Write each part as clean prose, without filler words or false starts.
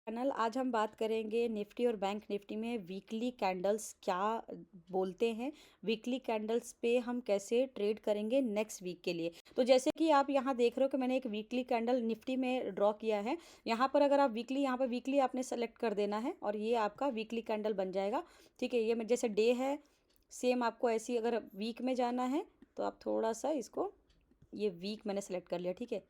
Channel. आज हम बात करेंगे निफ्टी और बैंक निफ्टी में वीकली कैंडल्स क्या बोलते हैं। वीकली कैंडल्स पे हम कैसे ट्रेड करेंगे नेक्स्ट वीक के लिए। तो जैसे कि आप यहाँ देख रहे हो कि मैंने एक वीकली कैंडल निफ्टी में ड्रॉ किया है। यहाँ पर अगर आप वीकली, यहाँ पर वीकली आपने सेलेक्ट कर देना है और ये आपका वीकली कैंडल बन जाएगा। ठीक है, ये जैसे डे है, सेम आपको ऐसी अगर वीक में जाना है तो आप थोड़ा सा इसको, ये वीक मैंने सेलेक्ट कर लिया। ठीक है,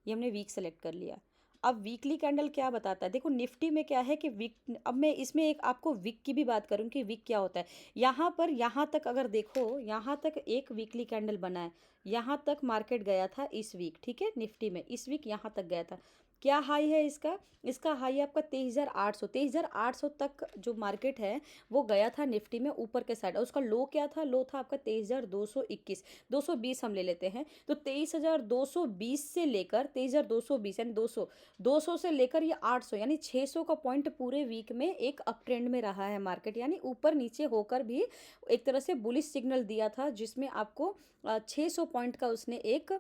ये हमने वीक सेलेक्ट कर लिया। अब वीकली कैंडल क्या बताता है, देखो निफ्टी में क्या है कि वीक, अब मैं इसमें एक आपको वीक की भी बात करूँ कि वीक क्या होता है। यहाँ पर यहाँ तक अगर देखो, यहाँ तक एक वीकली कैंडल बना है। यहाँ तक मार्केट गया था इस वीक। ठीक है, निफ्टी में इस वीक यहाँ तक गया था। क्या हाई है इसका? इसका हाई आपका 23,800, 23,800 तक जो मार्केट है वो गया था निफ्टी में ऊपर के साइड। और उसका लो क्या था? लो था आपका 23,221, 220 हम ले लेते हैं। तो 23,220 से लेकर 23,220 यानी 200, 200 से लेकर ये 800 यानी 600 का पॉइंट पूरे वीक में एक अप ट्रेंड में रहा है मार्केट। यानी ऊपर नीचे होकर भी एक तरह से बुलिश सिग्नल दिया था, जिसमें आपको 600 पॉइंट का उसने एक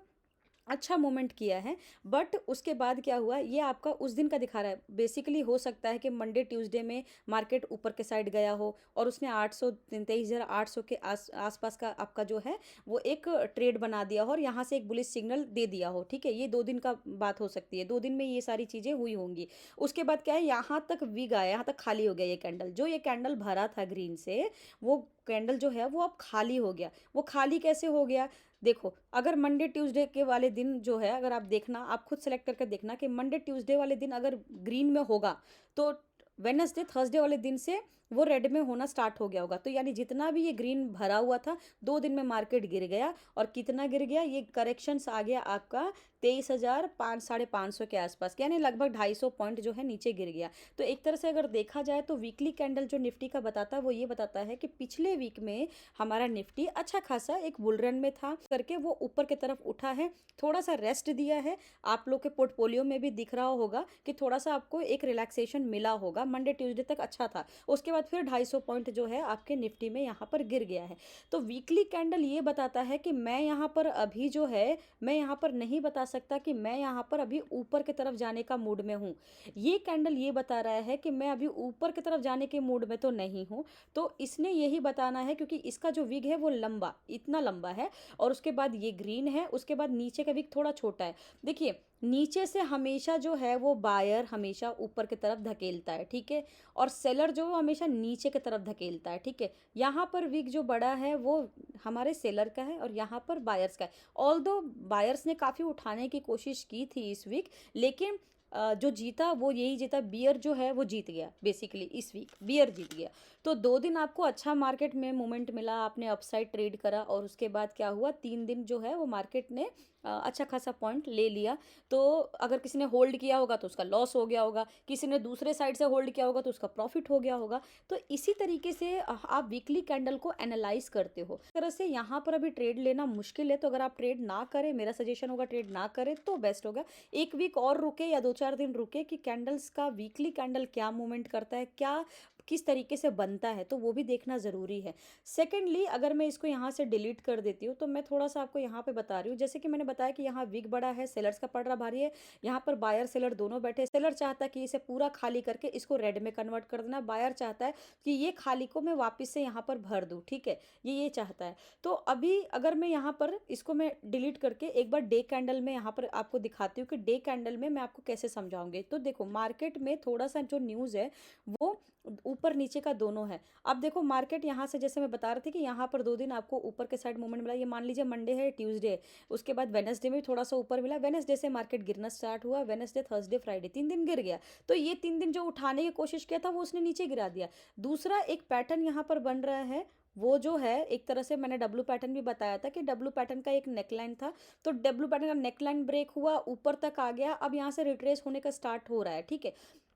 अच्छा मोमेंट किया है। बट उसके बाद क्या हुआ, ये आपका उस दिन का दिखा रहा है। बेसिकली हो सकता है कि मंडे ट्यूसडे में मार्केट ऊपर के साइड गया हो और उसने 800, 23,800 के आसपास का आपका जो है वो एक ट्रेड बना दिया हो और यहाँ से एक बुलिश सिग्नल दे दिया हो। ठीक है, ये 2 दिन का बात हो सकती है, 2 दिन में ये सारी चीज़ें हुई होंगी। उसके बाद क्या है, यहाँ तक विग आया, यहाँ तक खाली हो गया ये कैंडल। जो ये कैंडल भरा था ग्रीन से, वो कैंडल जो है वो अब खाली हो गया। वो खाली कैसे हो गया? देखो, अगर मंडे ट्यूसडे के वाले दिन जो है, अगर आप देखना, आप खुद सेलेक्ट करके देखना कि मंडे ट्यूसडे वाले दिन अगर ग्रीन में होगा तो वेनसडे थर्सडे वाले दिन से वो रेड में होना स्टार्ट हो गया होगा। तो यानी जितना भी ये ग्रीन भरा हुआ था, 2 दिन में मार्केट गिर गया। और कितना गिर गया? ये करेक्शंस आ गया आपका 23,500, 550 के आसपास, यानी लगभग 250 पॉइंट जो है नीचे गिर गया। तो एक तरह से अगर देखा जाए तो वीकली कैंडल जो निफ्टी का बताता है वो ये बताता है कि पिछले वीक में हमारा निफ्टी अच्छा खासा एक बुल रन में था करके वो ऊपर की तरफ उठा है, थोड़ा सा रेस्ट दिया है। आप लोग के पोर्टफोलियो में भी दिख रहा होगा कि थोड़ा सा आपको एक रिलैक्सेशन मिला होगा। मंडे ट्यूसडे तक अच्छा था, उसके बाद फिर 250 पॉइंट जो है आपके निफ्टी में यहाँ पर गिर गया है। तो वीकली कैंडल ये बताता है कि मैं यहाँ पर अभी जो है, मैं यहाँ पर नहीं बता सकता कि मैं यहाँ पर अभी ऊपर की तरफ जाने का मूड में हूँ। ये कैंडल ये बता रहा है कि मैं अभी ऊपर की तरफ जाने के मूड में तो नहीं हूँ। तो इसने यही बताना है, क्योंकि इसका जो विग है वो लंबा, इतना लंबा है, और उसके बाद ये ग्रीन है, उसके बाद नीचे का विग थोड़ा छोटा है। देखिए, नीचे से हमेशा जो है वो बायर हमेशा ऊपर की तरफ धकेलता है। ठीक है, और सेलर जो है हमेशा नीचे की तरफ धकेलता है। ठीक है, यहाँ पर विग जो बड़ा है वो हमारे सेलर का है और यहाँ पर बायर्स का है। ऑल दो बायर्स ने काफ़ी उठाने की कोशिश की थी इस वीक, लेकिन जो जीता वो यही जीता, बियर जो है वो जीत गया। बेसिकली इस वीक बियर जीत गया। तो 2 दिन आपको अच्छा मार्केट में मोमेंट मिला, आपने अपसाइड ट्रेड करा, और उसके बाद क्या हुआ, 3 दिन जो है वो मार्केट ने अच्छा खासा पॉइंट ले लिया। तो अगर किसी ने होल्ड किया होगा तो उसका लॉस हो गया होगा, किसी ने दूसरे साइड से होल्ड किया होगा तो उसका प्रॉफिट हो गया होगा। तो इसी तरीके से आप वीकली कैंडल को एनालाइज करते हो। इस तरह से यहाँ पर अभी ट्रेड लेना मुश्किल है, तो अगर आप ट्रेड ना करें, मेरा सजेशन होगा ट्रेड ना करें तो बेस्ट होगा। एक वीक और रुके या 2-4 दिन रुके कि कैंडल्स का, वीकली कैंडल क्या मूवमेंट करता है, क्या किस तरीके से बनता है, तो वो भी देखना ज़रूरी है। सेकेंडली, अगर मैं इसको यहाँ से डिलीट कर देती हूँ तो मैं थोड़ा सा आपको यहाँ पे बता रही हूँ, जैसे कि मैंने बताया कि यहाँ विग बड़ा है, सेलर्स का पड़ रहा भारी है। यहाँ पर बायर सेलर दोनों बैठे। सेलर चाहता है कि इसे पूरा खाली करके इसको रेड में कन्वर्ट कर देना, बायर चाहता है कि ये खाली को मैं वापस से यहाँ पर भर दूँ। ठीक है, ये चाहता है। तो अभी अगर मैं यहाँ पर इसको मैं डिलीट करके एक बार डे कैंडल में यहाँ पर आपको दिखाती हूँ कि डे कैंडल में मैं आपको कैसे समझाऊंगी। तो देखो, मार्केट में थोड़ा सा जो न्यूज़ है वो ऊपर नीचे का दोनों है। अब देखो, मार्केट यहाँ से, जैसे मैं बता रही थी कि यहाँ पर 2 दिन आपको ऊपर के साइड मूवमेंट मिला। ये मान लीजिए मंडे है, ट्यूसडे है, उसके बाद वेनसडे में भी थोड़ा सा ऊपर मिला, वेनसडे से मार्केट गिरना स्टार्ट हुआ, वेनसडे थर्सडे फ्राइडे 3 दिन गिर गया। तो ये 3 दिन जो उठाने की कोशिश किया था वो उसने नीचे गिरा दिया। दूसरा एक पैटर्न यहाँ पर बन रहा है, वो जो है एक तरह से मैंने डब्लू पैटर्न भी बताया था कि डब्लू पैटर्न का एक नेकलाइन था। तो डब्लू पैटर्न का नेकलाइन ब्रेक हुआ, ऊपर तक आ गया, अब यहाँ से रिट्रेस होने का स्टार्ट हो रहा है। ठीक है,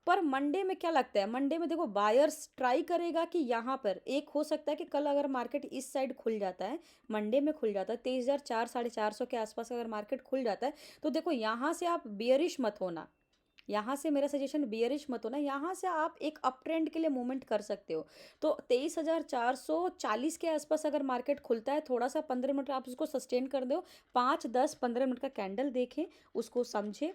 पर मंडे में क्या लगता है, मंडे में देखो बायर्स ट्राई करेगा कि यहाँ पर एक हो सकता है कि कल अगर मार्केट इस साइड खुल जाता है, मंडे में खुल जाता है 23,400, 450 के आसपास अगर मार्केट खुल जाता है, तो देखो यहाँ से आप बियरिश मत होना। यहाँ से मेरा सजेशन, बियरिश मत होना, यहाँ से आप एक अप ट्रेंड के लिए मूवमेंट कर सकते हो। तो 23,440 के आसपास अगर मार्केट खुलता है, थोड़ा सा 15 मिनट आप उसको सस्टेन कर दो, 5, 10, 15 मिनट का कैंडल देखें, उसको समझें,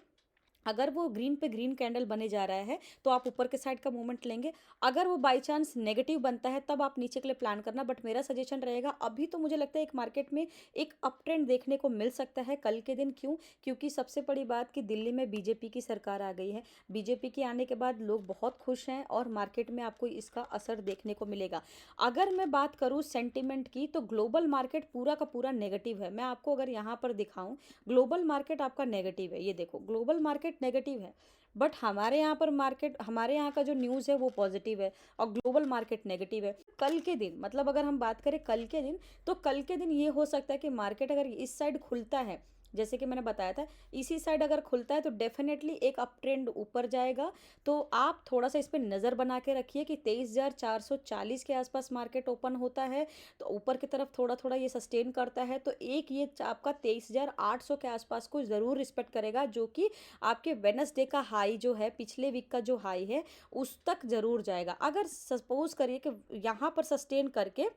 अगर वो ग्रीन पे ग्रीन कैंडल बने जा रहा है तो आप ऊपर के साइड का मूवमेंट लेंगे। अगर वो बाय चांस नेगेटिव बनता है तब आप नीचे के लिए प्लान करना, बट मेरा सजेशन रहेगा अभी तो मुझे लगता है एक मार्केट में एक अप ट्रेंड देखने को मिल सकता है कल के दिन। क्यों? क्योंकि सबसे बड़ी बात कि दिल्ली में बीजेपी की सरकार आ गई है। बीजेपी के आने के बाद लोग बहुत खुश हैं और मार्केट में आपको इसका असर देखने को मिलेगा। अगर मैं बात करूँ सेंटिमेंट की तो ग्लोबल मार्केट पूरा का पूरा नेगेटिव है। मैं आपको अगर यहाँ पर दिखाऊं, ग्लोबल मार्केट आपका नेगेटिव है। ये देखो ग्लोबल मार्केट नेगेटिव है, बट हमारे यहाँ पर मार्केट, हमारे यहाँ का जो न्यूज़ है वो पॉजिटिव है और ग्लोबल मार्केट नेगेटिव है। कल के दिन मतलब अगर हम बात करें कल के दिन, तो कल के दिन ये हो सकता है कि मार्केट अगर इस साइड खुलता है, जैसे कि मैंने बताया था, इसी साइड अगर खुलता है तो डेफिनेटली एक अप ट्रेंड ऊपर जाएगा। तो आप थोड़ा सा इस पर नज़र बना के रखिए कि 23,440 के आसपास मार्केट ओपन होता है तो ऊपर की तरफ थोड़ा थोड़ा ये सस्टेन करता है तो एक ये आपका 23,800 के आसपास को ज़रूर रिस्पेक्ट करेगा, जो कि आपके वेनसडे का हाई जो है, पिछले वीक का जो हाई है उस तक ज़रूर जाएगा। अगर सपोज करिए कि यहाँ पर सस्टेन करके,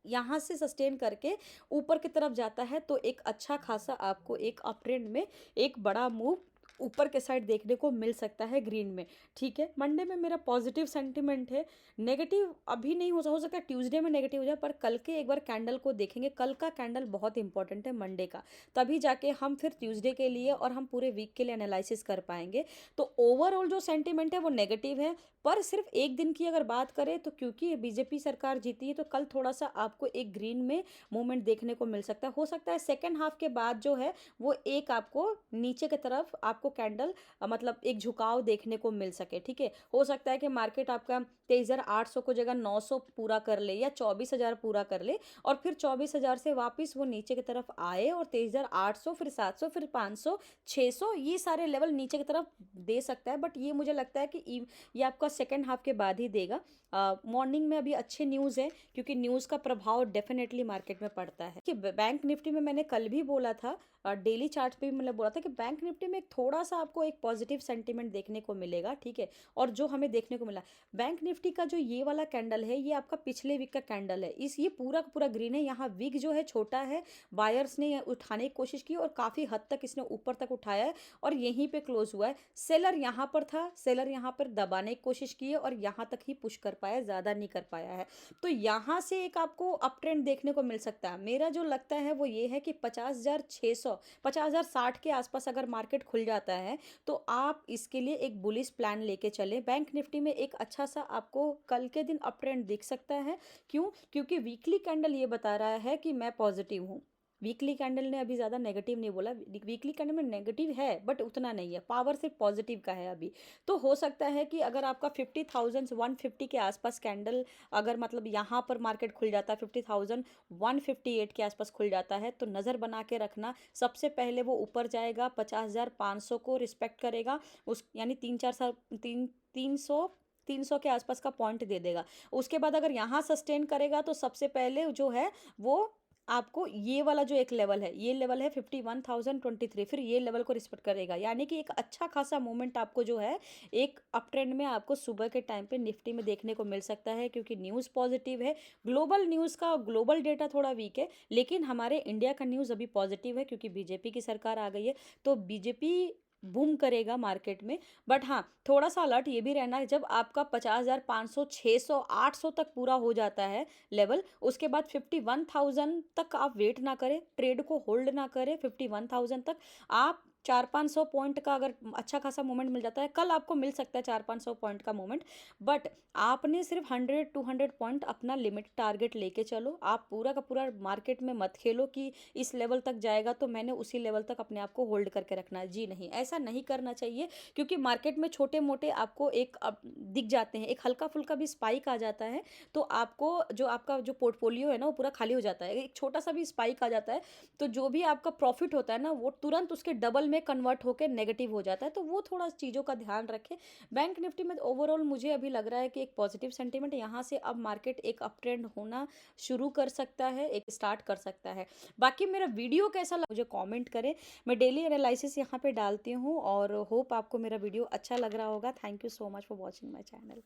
यहाँ से सस्टेन करके ऊपर की तरफ जाता है तो एक अच्छा खासा आपको एक अप ट्रेंड में एक बड़ा मूव ऊपर के साइड देखने को मिल सकता है ग्रीन में। ठीक है, मंडे में मेरा पॉजिटिव सेंटिमेंट है। नेगेटिव अभी नहीं हो सकता ट्यूसडे में नेगेटिव हो जाए, पर कल के एक बार कैंडल को देखेंगे। कल का कैंडल बहुत इंपॉर्टेंट है मंडे का, तभी जाके हम फिर ट्यूसडे के लिए और हम पूरे वीक के लिए एनालिसिस कर पाएंगे। तो ओवरऑल जो सेंटिमेंट है वो नेगेटिव है, पर सिर्फ एक दिन की अगर बात करें तो क्योंकि बीजेपी सरकार जीती है तो कल थोड़ा सा आपको एक ग्रीन में मूवमेंट देखने को मिल सकता है। हो सकता है सेकेंड हाफ के बाद जो है वो एक आपको नीचे की तरफ आपको कैंडल मतलब एक झुकाव देखने को मिल सके। ठीक है, हो सकता है कि मार्केट आपका 23,800 को जगह 900 पूरा कर ले या 24,000 पूरा कर ले और फिर 24,000 से वापस वो नीचे की तरफ आए और 23,800 फिर 700 फिर 500 600 ये सारे लेवल नीचे की तरफ दे सकता है। बट ये मुझे लगता है कि ये आपका सेकेंड हाफ के बाद ही देगा। मॉर्निंग में अभी अच्छे न्यूज़ है क्योंकि न्यूज़ का प्रभाव डेफिनेटली मार्केट में पड़ता है कि बैंक निफ्टी में मैंने कल भी बोला था, डेली चार्ट पे भी मैंने बोला था कि बैंक निफ्टी में थोड़ा सा आपको एक पॉजिटिव सेंटीमेंट देखने को मिलेगा। ठीक है, और जो हमें देखने को मिला बैंक निफ्टी का जो ये वाला कैंडल है ये आपका पिछले वीक का कैंडल है। इस ये पूरा का पूरा ग्रीन है। यहाँ वीक जो है छोटा है, बायर्स ने उठाने की कोशिश की और काफ़ी हद तक इसने ऊपर तक उठाया है और यहीं पे क्लोज हुआ है। सेलर यहाँ पर था, सेलर यहाँ पर दबाने की कोशिश की है और यहाँ तक ही पुश कर पाया, ज़्यादा नहीं कर पाया है। तो यहाँ से एक आपको अप ट्रेंड देखने को मिल सकता है। मेरा जो लगता है वो ये है कि 50,600 50,060 के आसपास अगर मार्केट खुल जाता है तो आप इसके लिए एक बुलिश प्लान लेके चलें। बैंक निफ्टी में एक अच्छा सा आपको कल के दिन अप ट्रेंड दिख सकता है। क्यों? क्योंकि वीकली कैंडल ये बता रहा है कि मैं पॉजिटिव हूँ। वीकली कैंडल ने अभी ज़्यादा नेगेटिव नहीं बोला, वीकली कैंडल में नेगेटिव है बट उतना नहीं है, पावर सिर्फ पॉजिटिव का है अभी। तो हो सकता है कि अगर आपका 50,150 के आसपास कैंडल अगर मतलब यहाँ पर मार्केट खुल जाता है 50,158 के आसपास खुल जाता है तो नज़र बना के रखना। सबसे पहले वो ऊपर जाएगा, 50,500 को रिस्पेक्ट करेगा, उस यानी 300 के आसपास का पॉइंट दे देगा। उसके बाद अगर यहाँ सस्टेन करेगा तो सबसे पहले जो है वो आपको ये वाला जो एक लेवल है, ये लेवल है 51,023, फिर ये लेवल को रिस्पेक्ट करेगा। यानी कि एक अच्छा खासा मूवमेंट आपको जो है एक अप ट्रेंड में आपको सुबह के टाइम पे निफ्टी में देखने को मिल सकता है क्योंकि न्यूज़ पॉजिटिव है। ग्लोबल न्यूज़ का ग्लोबल डेटा थोड़ा वीक है लेकिन हमारे इंडिया का न्यूज़ अभी पॉजिटिव है क्योंकि बीजेपी की सरकार आ गई है तो बीजेपी बूम करेगा मार्केट में। बट हाँ, थोड़ा सा अलर्ट ये भी रहना है, जब आपका 50,500 600 800 तक पूरा हो जाता है लेवल, उसके बाद 51,000 तक आप वेट ना करें, ट्रेड को होल्ड ना करें। 51,000 तक आप 400-500 पॉइंट का अगर अच्छा खासा मोमेंट मिल जाता है, कल आपको मिल सकता है 400-500 पॉइंट का मोमेंट, बट आपने सिर्फ 100-200 पॉइंट अपना लिमिट टारगेट लेके चलो। आप पूरा का पूरा मार्केट में मत खेलो कि इस लेवल तक जाएगा तो मैंने उसी लेवल तक अपने आप को होल्ड करके रखना है। जी नहीं, ऐसा नहीं करना चाहिए क्योंकि मार्केट में छोटे मोटे आपको एक दिख जाते हैं, एक हल्का फुल्का भी स्पाइक आ जाता है तो आपको जो आपका जो पोर्टफोलियो है ना वो पूरा खाली हो जाता है। एक छोटा सा भी स्पाइक आ जाता है तो जो भी आपका प्रॉफिट होता है ना वो तुरंत उसके डबल में कन्वर्ट होकर नेगेटिव हो जाता है। तो वो थोड़ा चीज़ों का ध्यान रखें। बैंक निफ्टी में ओवरऑल मुझे अभी लग रहा है कि एक पॉजिटिव सेंटीमेंट, यहाँ से अब मार्केट एक अप ट्रेंड होना शुरू कर सकता है, एक स्टार्ट कर सकता है। बाकी मेरा वीडियो कैसा लगा मुझे कमेंट करें। मैं डेली एनालिसिस यहाँ पे डालती हूँ और होप आपको मेरा वीडियो अच्छा लग रहा होगा। Thank you so much for watching my channel.